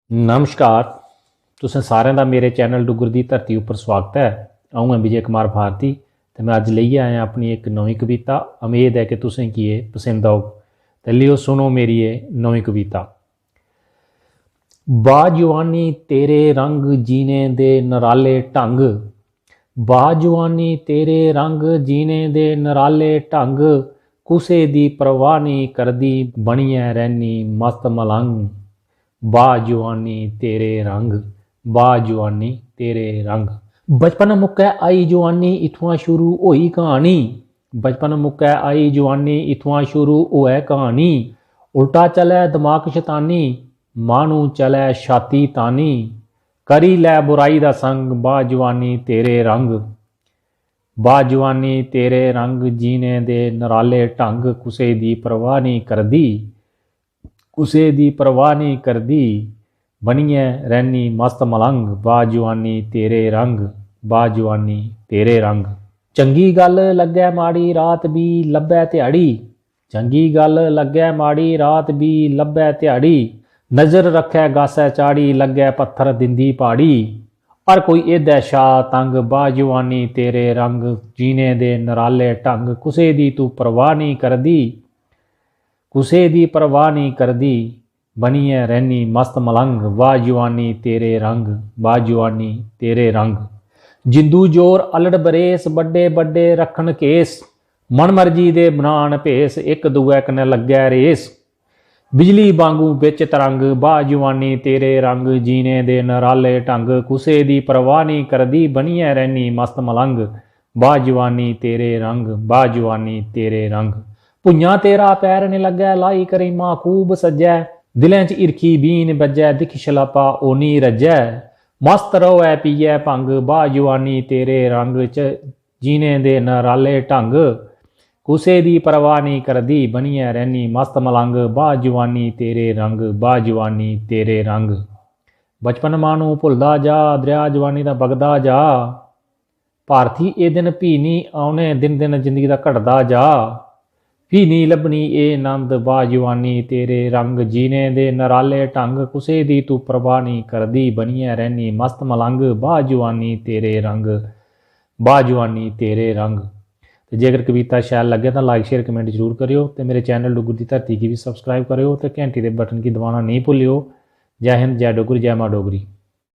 नमस्कार। तुसें सारें दा मेरे चैनल डुग्गर दी धरती उप्पर स्वागत है। अऊं हां विजय कुमार भारती ते मैं अज लेइयै आया अपनी एक नवीं कविता। उम्मीद है कि तुसें गी एह् पसंद औग। ते लियो सुनो मेरी एह् नवीं कविता। बाजवानी तेरे रंग जीने दे नराले ढंग, बाजवानी तेरे रंग जीने दे नराले ढंग, कुसै दी परवाह नहीं करदी बनियै रैह्नी मस्त मलंग। बाजवानी तेरे रंग, बाजवानी तेरे रंग। बचपन मुक्कै आई जवानी इत्थुआं शुरू होई कहानी, बचपन मुक्कै आई जवानी इत्थुआं शुरू होऐ कहानी। उल्टा चलै दमाक शैतानी, माह्नू चलै छाती तानी, करी लै बुराई दा संग बाजवानी तेरे रंग। बाजवानी तेरे रंग जीने दे नराले ढंग, कुसै दी परवाह नहीं करदी, कुसै दी परवाह नहीं करदी बनियै रैह्नी मस्त मलंग। बाजवानी तेरे रंग, बाजवानी तेरे रंग। चंगी गल्ल लग्गै माड़ी रात भी लब्भै ध्याड़ी, चंगी गल्ल लग्गै माड़ी रात भी लब्भै ध्याड़ी, नज़र रखै गासै चाड़ी लग्गै पत्थर दिंदी पाड़ी। हर कोई एह्दै शा तंग बाजवानी तेरे रंग, जीने दे नराले ढंग, कुसै दी तू परवाह नहीं करदी, कुसै दी परवाह नहीं करदी बनियै रैह्नी मस्त मलंग। बाजवानी तेरे रंग, बाजवानी तेरे रंग। जिंदू जोर अलड़ बरेस बड्डे बड्डे रखन केस, मन मर्जी दे बनान भेस इक दुए कन्नै लग्गै रेस। बिजली वांगू बिच तरंग बाजवानी तेरे रंग, जीने दे नराले ढंग, कुसै दी परवाह नहीं करदी बनियै रैह्नी मस्त मलंग। बाजवानी तेरे रंग, बाजवानी तेरे रंग। भुंञां तेरा पैर ने लग्गै लाई करीमा खूब सज्जै, दिलें च हिरखी बीन बज्जै दिख छलापा ओनी रज्जै। मस्त रोऐ पियै भंग बाजवानी तेरे रंग च, जीने दे नराले ढंग, कुसै दी परवाह नहीं करदी बनियै रैह्नी मस्त मलंग। बाजवानी तेरे रंग, बाजवानी तेरे रंग। बचपन माह्नू भुलदा जा दरिया जवानी दा बगदा जा, भारती एह् दिन भी नहीं औने दिन दिन जिंदगी दा घटदा जा। फ्ही नहीं लब्भनी एह् नंद बाजवानी तेरे रंग, जीने दे नराले ढंग, कुसै दी तू परवाह नहीं करदी बनियै रैह्नी मस्त मलंग। बाजवानी तेरे रंग, बाजवानी तेरे रंग। ते जेकर कविता शैल लग्गे तां लाइक शेयर कमेंट जरूर करेओ ते मेरे चैनल डुग्गर दी धरती गी भी सबसक्राइब करेओ ते घैंटी दे बटन गी दबाना नहीं भुल्लेओ। जय हिंद, जय डुग्गर, जय मां डोगरी।